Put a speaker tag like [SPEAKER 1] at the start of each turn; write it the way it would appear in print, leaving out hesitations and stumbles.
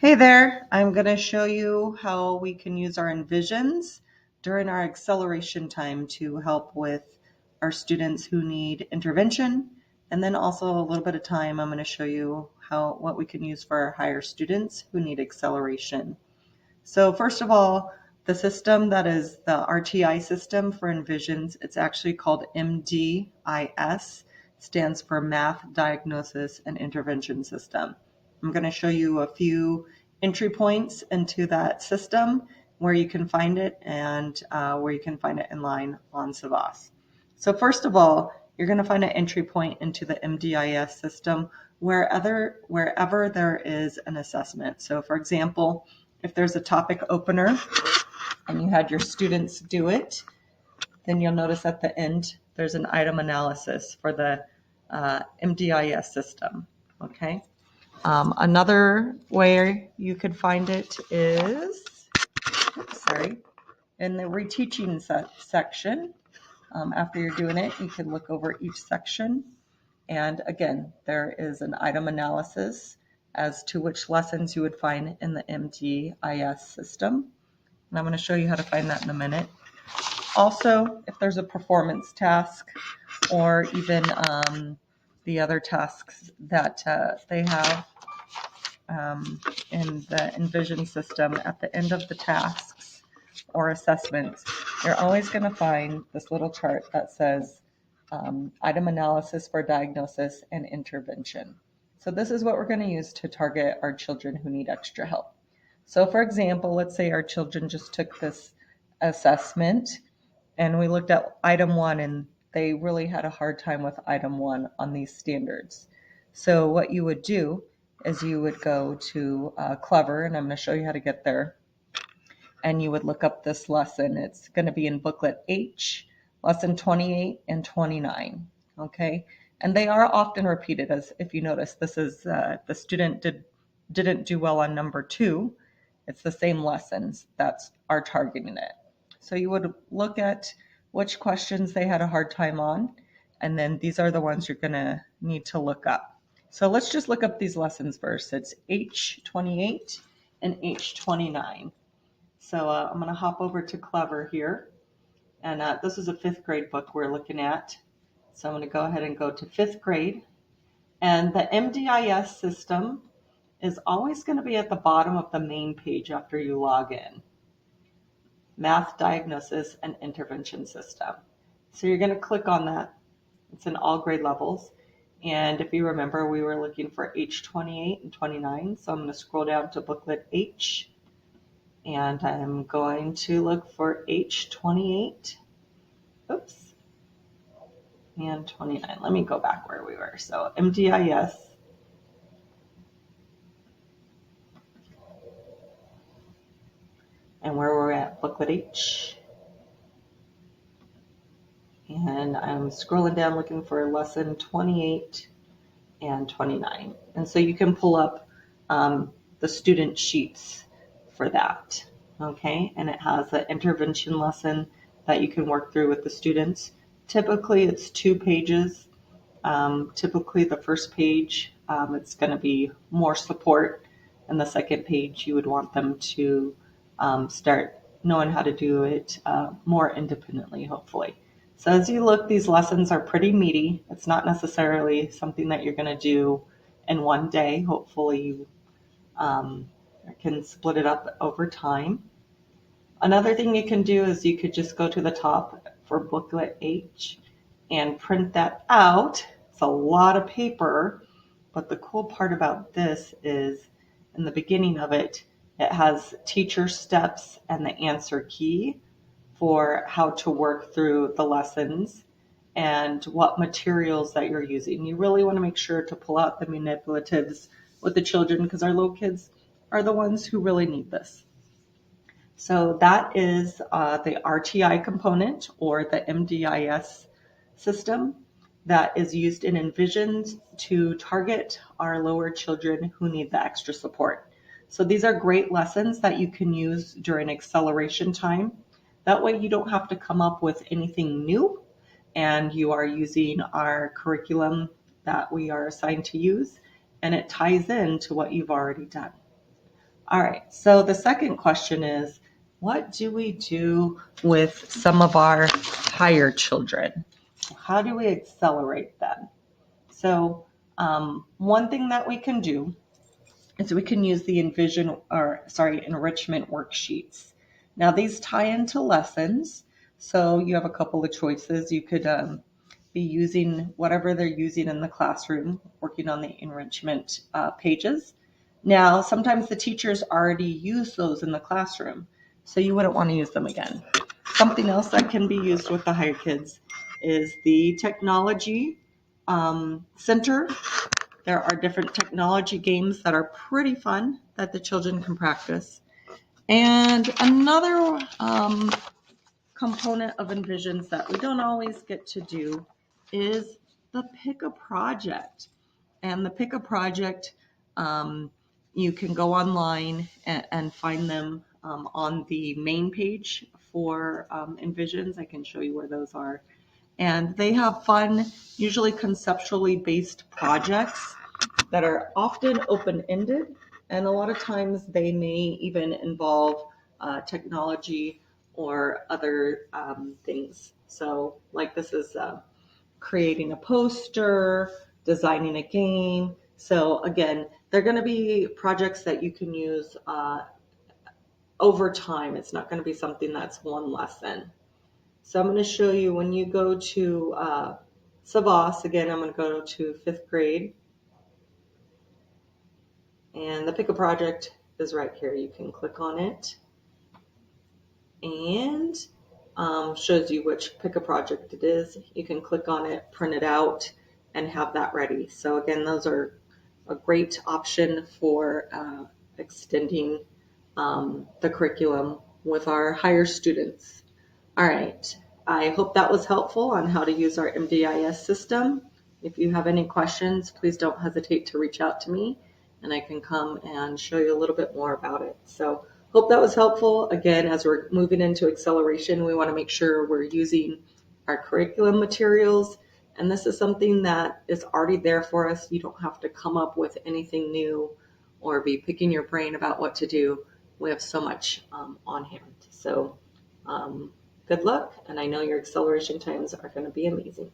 [SPEAKER 1] Hey there, I'm going to show you how we can use our envisions during our acceleration time to help with our students who need intervention. And then also a little bit of time, I'm going to show you what we can use for our higher students who need acceleration. So first of all, the system that is the RTI system for envisions, it's actually called MDIS, stands for Math Diagnosis and Intervention System. I'm going to show you a few entry points into that system, where you can find it, and where you can find it in line on Savas. So first of all, you're going to find an entry point into the MDIS system wherever there is an assessment. So for example, if there's a topic opener and you had your students do it, then you'll notice at the end there's an item analysis for the MDIS system. Okay. Another way you could find it is, in the reteaching section. After you're doing it, you can look over each section. And again, there is an item analysis as to which lessons you would find in the MDIS system. And I'm going to show you how to find that in a minute. Also, if there's a performance task or even the other tasks that they have in the Envision system at the end of the tasks or assessments, you're always going to find this little chart that says item analysis for diagnosis and intervention. So this is what we're going to use to target our children who need extra help. So for example, let's say our children just took this assessment and we looked at item 1 and they really had a hard time with item 1 on these standards. So what you would do is you would go to Clever, and I'm going to show you how to get there, and you would look up this lesson. It's going to be in booklet H, lesson 28 and 29, okay? And they are often repeated, as if you notice, this is the student didn't do well on number 2. It's the same lessons that are targeting it. So you would look at which questions they had a hard time on, and then these are the ones you're going to need to look up. So let's just look up these lessons first. It's H28 and H29. So I'm going to hop over to Clever here. And this is a 5th grade book we're looking at. So I'm going to go ahead and go to 5th grade. And the MDIS system is always going to be at the bottom of the main page after you log in. Math Diagnosis and Intervention System. So you're going to click on that. It's in all grade levels. And if you remember, we were looking for H28 and 29. So I'm going to scroll down to booklet H. And I'm going to look for H28. Oops. And 29. Let me go back where we were. So MDIS. And where we're at, booklet H. And I'm scrolling down looking for lesson 28 and 29. And so you can pull up the student sheets for that, okay? And it has an intervention lesson that you can work through with the students. Typically, it's 2 pages. Typically, the first page, it's going to be more support. And the second page, you would want them to start knowing how to do it more independently, hopefully. So as you look, these lessons are pretty meaty. It's not necessarily something that you're going to do in one day. Hopefully you can split it up over time. Another thing you can do is you could just go to the top for booklet H and print that out. It's a lot of paper, but the cool part about this is in the beginning of it, it has teacher steps and the answer key for how to work through the lessons and what materials that you're using. You really want to make sure to pull out the manipulatives with the children because our little kids are the ones who really need this. So that is the RTI component or the MDIS system that is used in Envision to target our lower children who need the extra support. So these are great lessons that you can use during acceleration time. That way you don't have to come up with anything new and you are using our curriculum that we are assigned to use and it ties in to what you've already done. All right, so the second question is, what do we do with some of our higher children? How do we accelerate them? So one thing that we can do is we can use the enrichment worksheets. Now these tie into lessons, so you have a couple of choices. You could be using whatever they're using in the classroom, working on the enrichment pages. Now, sometimes the teachers already use those in the classroom, so you wouldn't want to use them again. Something else that can be used with the higher kids is the technology center. There are different technology games that are pretty fun that the children can practice. And another component of Envisions that we don't always get to do is the pick a project. And the pick a project, you can go online and find them on the main page for Envisions. I can show you where those are. And they have fun, usually conceptually based projects that are often open-ended, and a lot of times they may even involve technology or other things. So like this is creating a poster, designing a game. So again, they're going to be projects that you can use over time. It's not going to be something that's one lesson. So I'm going to show you when you go to Savas, again, I'm going to go to 5th grade. And the pick a project is right here. You can click on it and shows you which pick a project it is. You can click on it, print it out, and have that ready. So again, those are a great option for extending the curriculum with our higher students. All right. I hope that was helpful on how to use our MDIS system. If you have any questions, please don't hesitate to reach out to me and I can come and show you a little bit more about it. So hope that was helpful. Again, as we're moving into acceleration, we want to make sure we're using our curriculum materials. And this is something that is already there for us. You don't have to come up with anything new or be picking your brain about what to do. We have so much on hand. So good luck, and I know your acceleration times are going to be amazing.